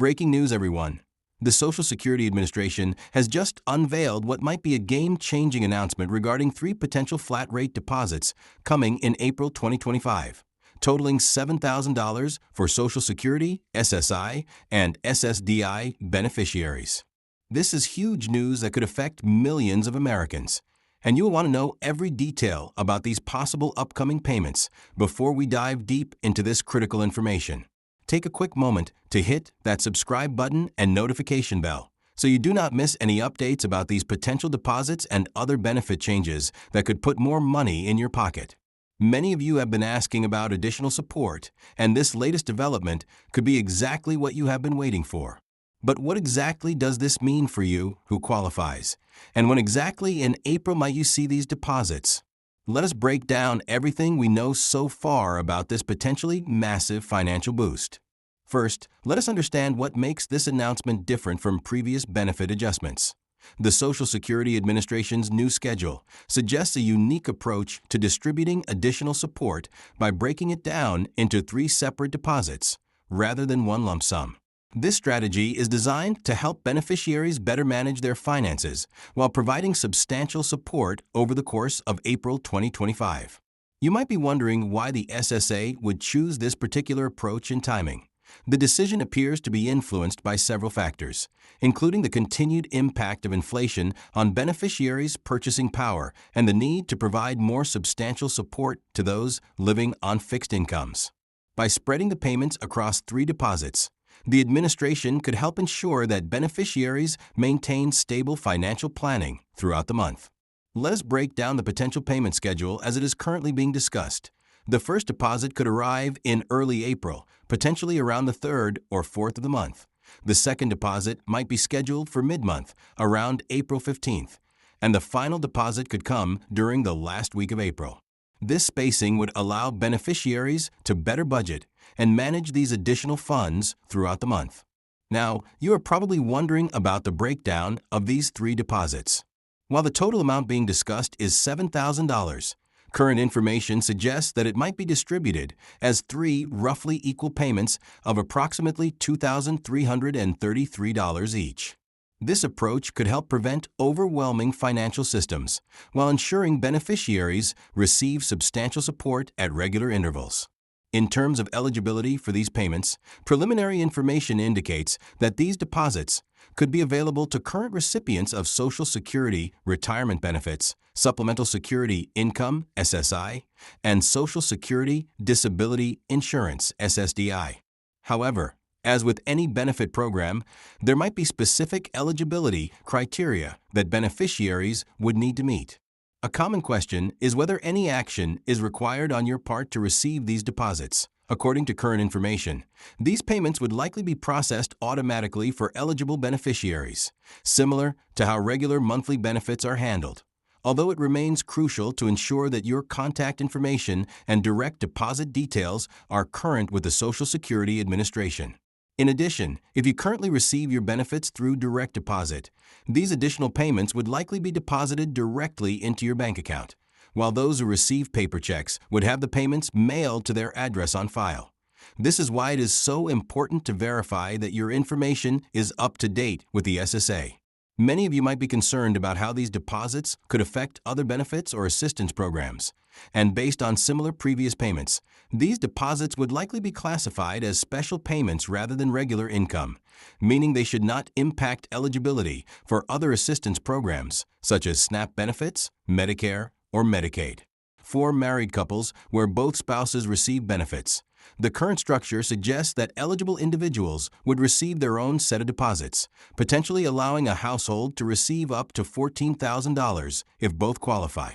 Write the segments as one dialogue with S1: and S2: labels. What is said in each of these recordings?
S1: Breaking news, everyone. The Social Security Administration has just unveiled what might be a game-changing announcement regarding 3 potential flat-rate deposits coming in April 2025, totaling $7,000 for Social Security, SSI, and SSDI beneficiaries. This is huge news that could affect millions of Americans, and you will want to know every detail about these possible upcoming payments before we dive deep into this critical information. Take a quick moment to hit that subscribe button and notification bell so you do not miss any updates about these potential deposits and other benefit changes that could put more money in your pocket. Many of you have been asking about additional support, and this latest development could be exactly what you have been waiting for. But what exactly does this mean for you who qualifies? And when exactly in April might you see these deposits? Let us break down everything we know so far about this potentially massive financial boost. First, let us understand what makes this announcement different from previous benefit adjustments. The Social Security Administration's new schedule suggests a unique approach to distributing additional support by breaking it down into 3 separate deposits, rather than one lump sum. This strategy is designed to help beneficiaries better manage their finances while providing substantial support over the course of April 2025. You might be wondering why the SSA would choose this particular approach and timing. The decision appears to be influenced by several factors, including the continued impact of inflation on beneficiaries' purchasing power and the need to provide more substantial support to those living on fixed incomes. By spreading the payments across 3 deposits, the administration could help ensure that beneficiaries maintain stable financial planning throughout the month. Let us break down the potential payment schedule as it is currently being discussed. The first deposit could arrive in early April, potentially around the 3rd or 4th of the month. The second deposit might be scheduled for mid-month, around April 15th, and the final deposit could come during the last week of April. This spacing would allow beneficiaries to better budget and manage these additional funds throughout the month. Now, you are probably wondering about the breakdown of these 3 deposits. While the total amount being discussed is $7,000, current information suggests that it might be distributed as 3 roughly equal payments of approximately $2,333 each. This approach could help prevent overwhelming financial systems while ensuring beneficiaries receive substantial support at regular intervals. In terms of eligibility for these payments, preliminary information indicates that these deposits could be available to current recipients of Social Security retirement benefits, Supplemental Security Income (SSI), and Social Security Disability Insurance (SSDI). However, as with any benefit program, there might be specific eligibility criteria that beneficiaries would need to meet. A common question is whether any action is required on your part to receive these deposits. According to current information, these payments would likely be processed automatically for eligible beneficiaries, similar to how regular monthly benefits are handled, although it remains crucial to ensure that your contact information and direct deposit details are current with the Social Security Administration. In addition, if you currently receive your benefits through direct deposit, these additional payments would likely be deposited directly into your bank account, while those who receive paper checks would have the payments mailed to their address on file. This is why it is so important to verify that your information is up to date with the SSA. Many of you might be concerned about how these deposits could affect other benefits or assistance programs, and based on similar previous payments, these deposits would likely be classified as special payments rather than regular income, meaning they should not impact eligibility for other assistance programs such as SNAP benefits, Medicare, or Medicaid. For married couples where both spouses receive benefits, the current structure suggests that eligible individuals would receive their own set of deposits, potentially allowing a household to receive up to $14,000 if both qualify.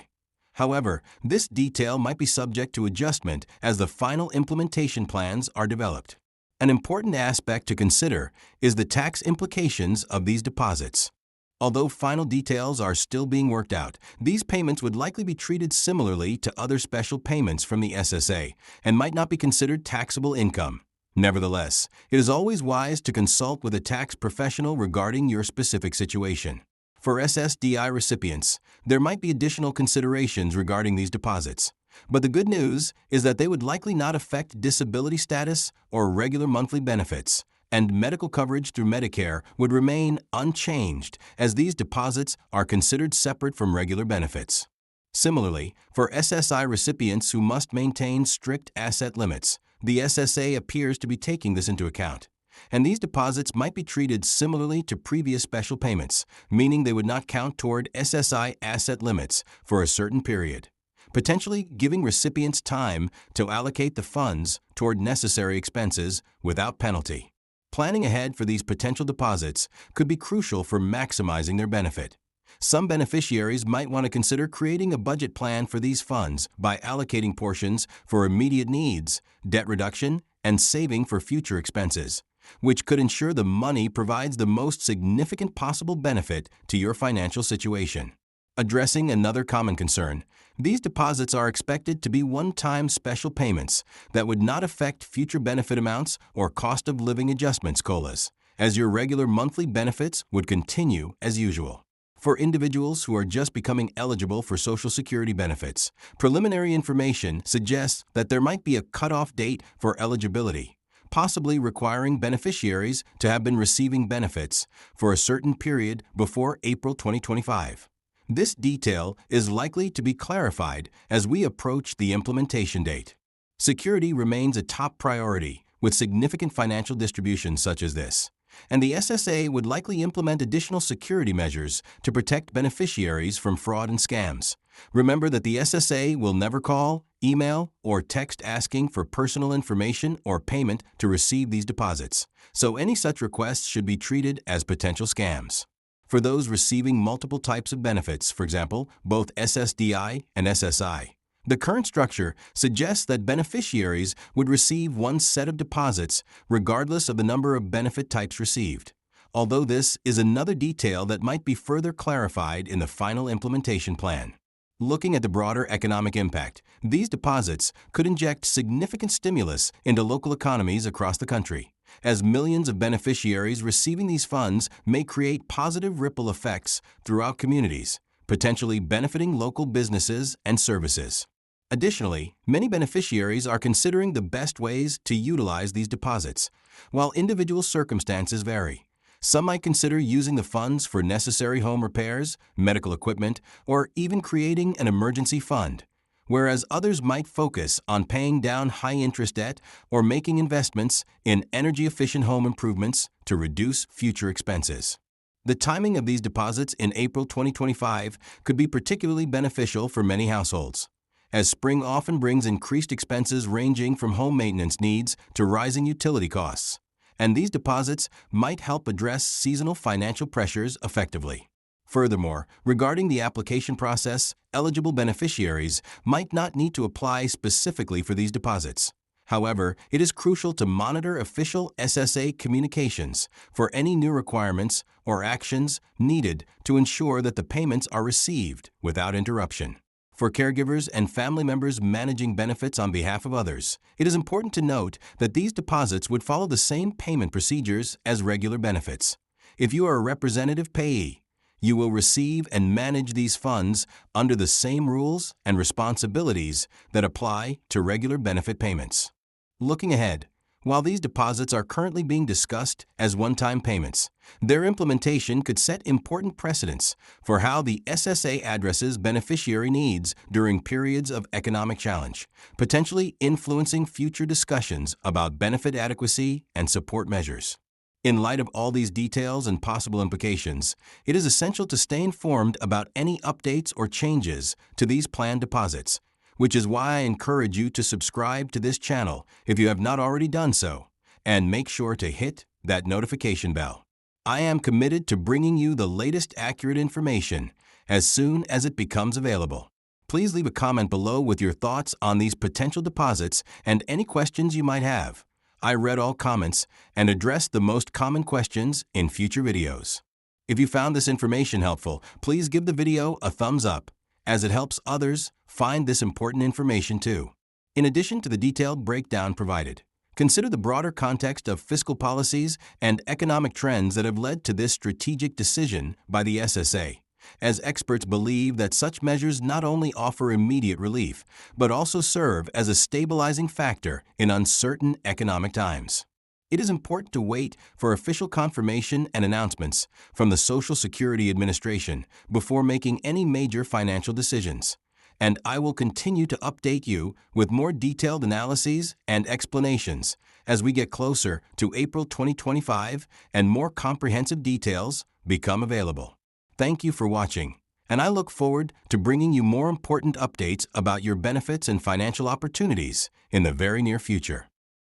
S1: However, this detail might be subject to adjustment as the final implementation plans are developed. An important aspect to consider is the tax implications of these deposits. Although final details are still being worked out, these payments would likely be treated similarly to other special payments from the SSA and might not be considered taxable income. Nevertheless, it is always wise to consult with a tax professional regarding your specific situation. For SSDI recipients, there might be additional considerations regarding these deposits, but the good news is that they would likely not affect disability status or regular monthly benefits, and medical coverage through Medicare would remain unchanged, as these deposits are considered separate from regular benefits. Similarly, for SSI recipients who must maintain strict asset limits, the SSA appears to be taking this into account. And these deposits might be treated similarly to previous special payments, meaning they would not count toward SSI asset limits for a certain period, potentially giving recipients time to allocate the funds toward necessary expenses without penalty. Planning ahead for these potential deposits could be crucial for maximizing their benefit. Some beneficiaries might want to consider creating a budget plan for these funds by allocating portions for immediate needs, debt reduction, and saving for future expenses, which could ensure the money provides the most significant possible benefit to your financial situation. Addressing another common concern, these deposits are expected to be one-time special payments that would not affect future benefit amounts or cost of living adjustments (COLAs), as your regular monthly benefits would continue as usual. For individuals who are just becoming eligible for Social Security benefits, preliminary information suggests that there might be a cutoff date for eligibility, possibly requiring beneficiaries to have been receiving benefits for a certain period before April 2025. This detail is likely to be clarified as we approach the implementation date. Security remains a top priority with significant financial distributions such as this, and the SSA would likely implement additional security measures to protect beneficiaries from fraud and scams. Remember that the SSA will never call, email, or text asking for personal information or payment to receive these deposits, so any such requests should be treated as potential scams. For those receiving multiple types of benefits, for example, both SSDI and SSI, the current structure suggests that beneficiaries would receive one set of deposits regardless of the number of benefit types received, although this is another detail that might be further clarified in the final implementation plan. Looking at the broader economic impact, these deposits could inject significant stimulus into local economies across the country, as millions of beneficiaries receiving these funds may create positive ripple effects throughout communities, potentially benefiting local businesses and services. Additionally, many beneficiaries are considering the best ways to utilize these deposits, while individual circumstances vary. Some might consider using the funds for necessary home repairs, medical equipment, or even creating an emergency fund, whereas others might focus on paying down high-interest debt or making investments in energy-efficient home improvements to reduce future expenses. The timing of these deposits in April 2025 could be particularly beneficial for many households, as spring often brings increased expenses ranging from home maintenance needs to rising utility costs, and these deposits might help address seasonal financial pressures effectively. Furthermore, regarding the application process, eligible beneficiaries might not need to apply specifically for these deposits. However, it is crucial to monitor official SSA communications for any new requirements or actions needed to ensure that the payments are received without interruption. For caregivers and family members managing benefits on behalf of others, it is important to note that these deposits would follow the same payment procedures as regular benefits. If you are a representative payee, you will receive and manage these funds under the same rules and responsibilities that apply to regular benefit payments. Looking ahead, while these deposits are currently being discussed as one-time payments, their implementation could set important precedents for how the SSA addresses beneficiary needs during periods of economic challenge, potentially influencing future discussions about benefit adequacy and support measures. In light of all these details and possible implications, it is essential to stay informed about any updates or changes to these planned deposits, which is why I encourage you to subscribe to this channel if you have not already done so, and make sure to hit that notification bell. I am committed to bringing you the latest accurate information as soon as it becomes available. Please leave a comment below with your thoughts on these potential deposits and any questions you might have. I read all comments and addressed the most common questions in future videos. If you found this information helpful, please give the video a thumbs up, as it helps others find this important information too. In addition to the detailed breakdown provided, consider the broader context of fiscal policies and economic trends that have led to this strategic decision by the SSA, as experts believe that such measures not only offer immediate relief, but also serve as a stabilizing factor in uncertain economic times. It is important to wait for official confirmation and announcements from the Social Security Administration before making any major financial decisions. And I will continue to update you with more detailed analyses and explanations as we get closer to April 2025 and more comprehensive details become available. Thank you for watching, and I look forward to bringing you more important updates about your benefits and financial opportunities in the very near future.